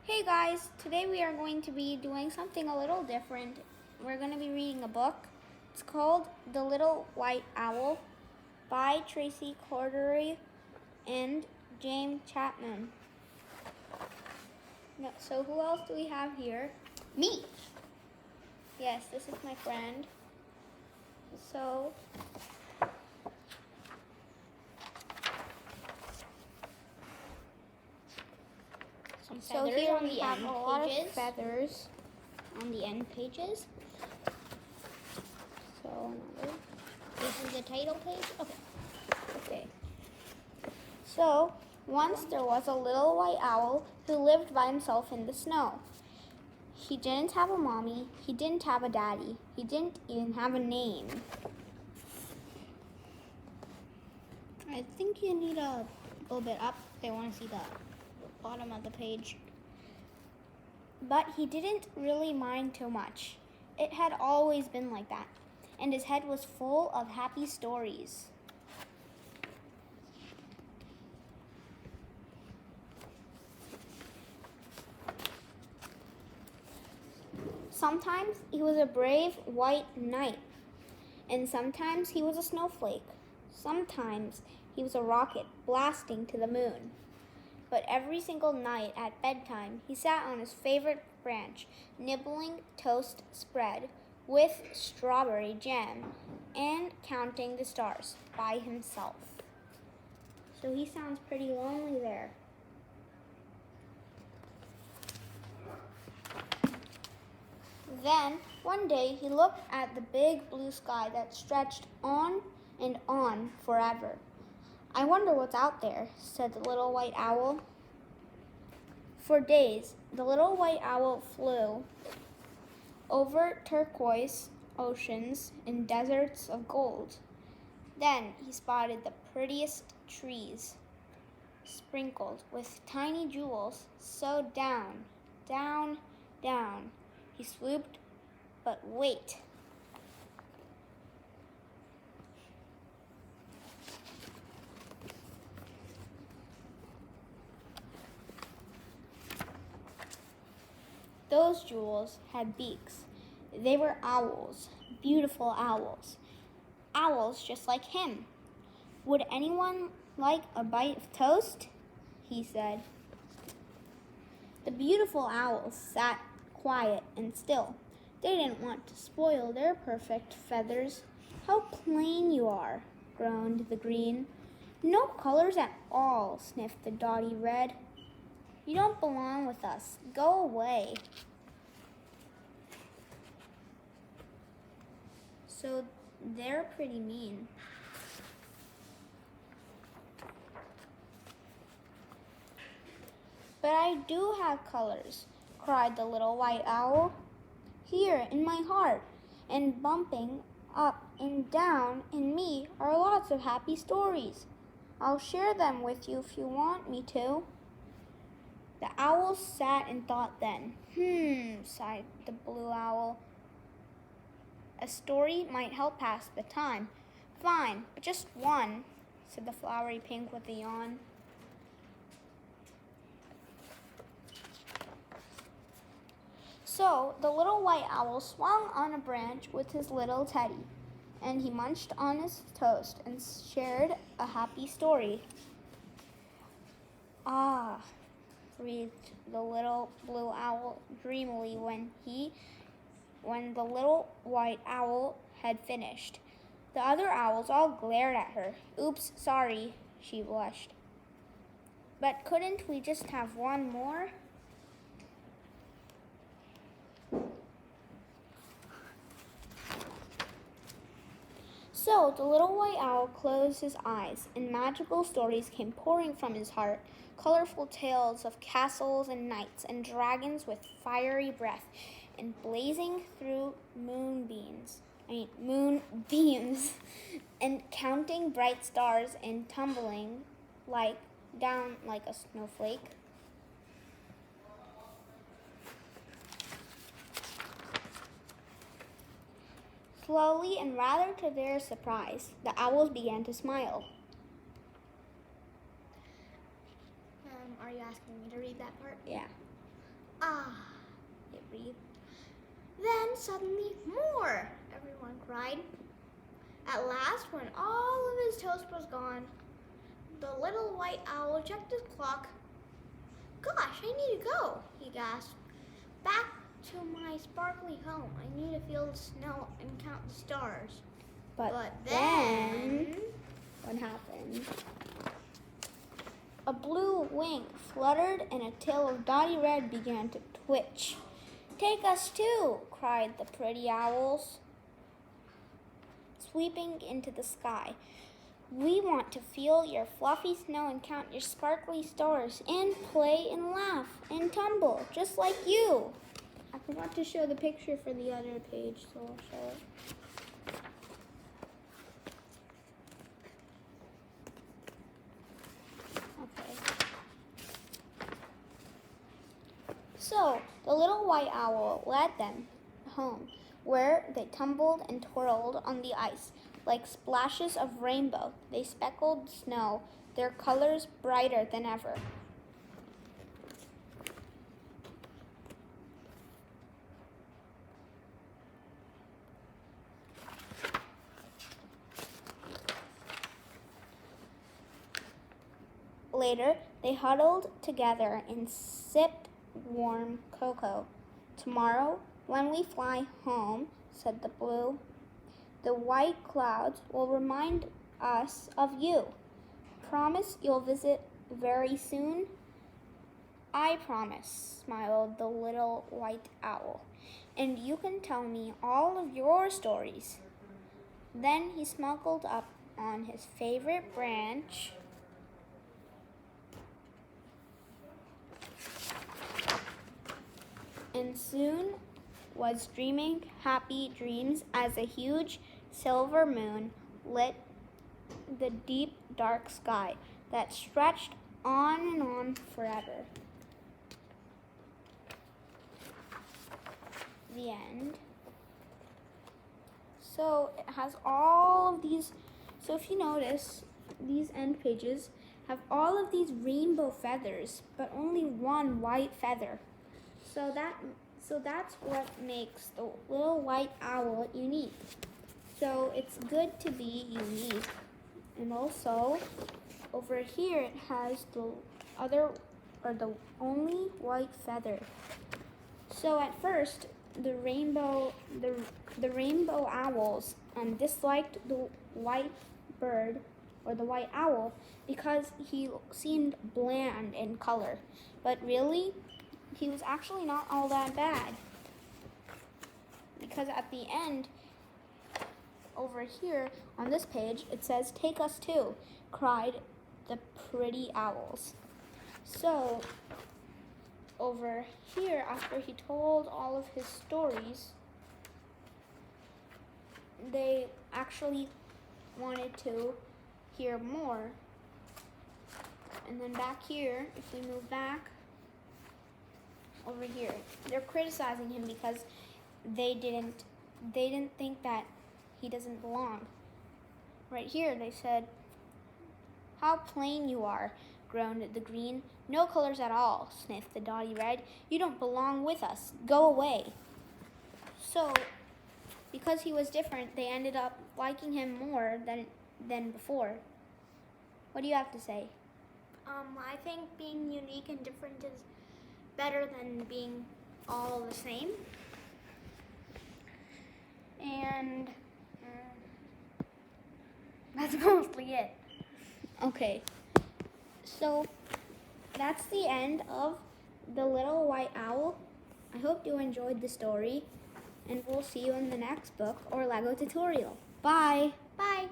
Hey guys, today we are going to be doing something a little different. We're going to be reading a book. It's called The Little White Owl by Tracey, Corderoy, and James Chapman. So who else do we have here? Me. Yes, this is my friend. So Feathers here on we the have end a lot of pages. feathers on the end pages. So another. This is the title page. Okay. So, once there was a little white owl who lived by himself in the snow. He didn't have a mommy, he didn't have a daddy, he didn't even have a name. I think you need a little bit up. They want to see the bottom of the page. But he didn't really mind too much. It had always been like that, and his head was full of happy stories. Sometimes he was a brave white knight, and sometimes he was a snowflake. Sometimes he was a rocket blasting to the moon. But every single night at bedtime, he sat on his favorite branch, nibbling toast spread with strawberry jam and counting the stars by himself. So he sounds pretty lonely there. Then, one day, he looked at the big blue sky that stretched on and on forever. I wonder what's out there, said the little white owl. For days, the little white owl flew over turquoise oceans and deserts of gold. Then he spotted the prettiest trees, sprinkled with tiny jewels. So down, down, down, he swooped, but wait. Those jewels had beaks. They were owls, beautiful owls. Owls just like him. Would anyone like a bite of toast? He said. The beautiful owls sat quiet and still. They didn't want to spoil their perfect feathers. How plain you are, groaned the green. No colors at all, sniffed the dotty red. You don't belong with us. Go away. So they're pretty mean. But I do have colors, cried the little white owl. Here in my heart, and bumping up and down in me are lots of happy stories. I'll share them with you if you want me to. The owl sat and thought then. Sighed the blue owl. A story might help pass the time. Fine, but just one, said the flowery pink with a yawn. So the little white owl swung on a branch with his little teddy, and he munched on his toast and shared a happy story. Ah, breathed the little blue owl dreamily when the little white owl had finished. The other owls all glared at her. Oops, sorry, she blushed. But couldn't we just have one more? So the little white owl closed his eyes, and magical stories came pouring from his heart, colorful tales of castles and knights and dragons with fiery breath, and blazing through moonbeams, and counting bright stars and tumbling down like a snowflake. Slowly, and rather to their surprise, the owls began to smile. Are you asking me to read that part? Yeah. Ah, it breathed. Then suddenly more, everyone cried. At last, when all of his toast was gone, the little white owl checked his clock. Gosh, I need to go, he gasped. Back to my sparkly home. I need to feel the snow and count the stars. But then... What happened? A blue wing fluttered and a tail of dotty red began to twitch. "Take us too," cried the pretty owls, sweeping into the sky. "We want to feel your fluffy snow and count your sparkly stars and play and laugh and tumble just like you." I forgot to show the picture for the other page, so I'll show it. So the little white owl led them home, where they tumbled and twirled on the ice like splashes of rainbow. They speckled snow, their colors brighter than ever. Later, they huddled together and sipped warm cocoa. "Tomorrow, when we fly home," said the blue, "the white clouds will remind us of you. Promise you'll visit very soon?" "I promise," smiled the little white owl, "and you can tell me all of your stories." Then he snuggled up on his favorite branch and soon was dreaming happy dreams as a huge silver moon lit the deep dark sky that stretched on and on forever. The end. So it has all of these, so if you notice, these end pages have all of these rainbow feathers, but only one white feather. So that's what makes the little white owl unique. So it's good to be unique. And also, over here it has the only white feather. So at first, the rainbow owls disliked the white bird or the white owl because he seemed bland in color. But really, he was actually not all that bad. Because at the end, over here on this page, it says, "Take us too," cried the pretty owls. So over here, after he told all of his stories, they actually wanted to hear more. And then back here, if we move back, over here, they're criticizing him because they didn't think that he doesn't belong. Right here, they said, "How plain you are," groaned the green. "No colors at all," sniffed the dotty red. "You don't belong with us. Go away." So, because he was different, they ended up liking him more than before. What do you have to say? I think being unique and different is better than being all the same. And that's mostly it. Okay, so that's the end of The Little White Owl. I hope you enjoyed the story, and we'll see you in the next book or Lego tutorial. Bye! Bye!